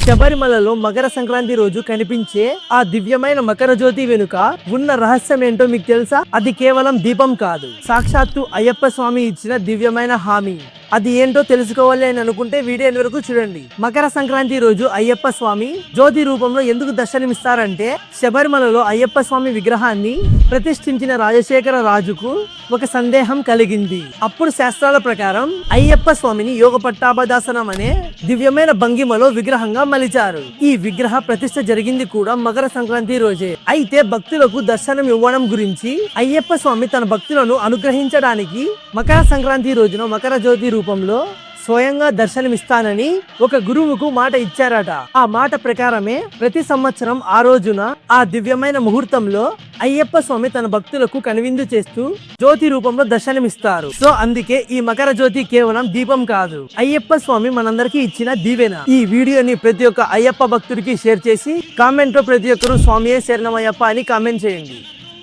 శబరిమలలో మకర సంక్రాంతి రోజు కనిపించే ఆ దివ్యమైన మకర జ్యోతి వెనుక ఉన్న రహస్యం ఏంటో మీకు తెలుసా? అది కేవలం దీపం కాదు, సాక్షాత్తు అయ్యప్ప స్వామి ఇచ్చిన దివ్యమైన హామీ. అది ఏంటో తెలుసుకోవాలి అని అనుకుంటే వీడియో వరకు చూడండి. మకర సంక్రాంతి రోజు అయ్యప్ప స్వామి జ్యోతి రూపంలో ఎందుకు దర్శనమిస్తారంటే, శబరిమలలో అయ్యప్ప స్వామి విగ్రహాన్ని ప్రతిష్ఠించిన రాజశేఖర రాజుకు ఒక సందేహం కలిగింది. అప్పుడు శాస్త్రాల ప్రకారం అయ్యప్ప స్వామిని యోగ పట్టాభదాసనం అనే దివ్యమైన భంగిమలో విగ్రహంగా మలిచారు. ఈ విగ్రహ ప్రతిష్ఠ జరిగింది కూడా మకర సంక్రాంతి రోజే. అయితే భక్తులకు దర్శనం ఇవ్వడం గురించి అయ్యప్ప స్వామి తన భక్తులను అనుగ్రహించడానికి మకర సంక్రాంతి రోజున మకర జ్యోతి రూపంలో స్వయంగా దర్శనమిస్తానని ఒక గురువుకు మాట ఇచ్చారట. ఆ మాట ప్రకారమే ప్రతి సంవత్సరం ఆ రోజున ఆ దివ్యమైన ముహూర్తంలో అయ్యప్ప స్వామి తన భక్తులకు కనువిందు చేస్తూ జ్యోతి రూపంలో దర్శనమిస్తారు. సో అందుకే ఈ మకర జ్యోతి కేవలం దీపం కాదు, అయ్యప్ప స్వామి మనందరికీ ఇచ్చిన దీవెన. ఈ వీడియోని ప్రతి ఒక్క అయ్యప్ప భక్తుడికి షేర్ చేసి కామెంట్ లో ప్రతి ఒక్కరు స్వామియే శరణమయ్యప్ప అని కామెంట్ చేయండి.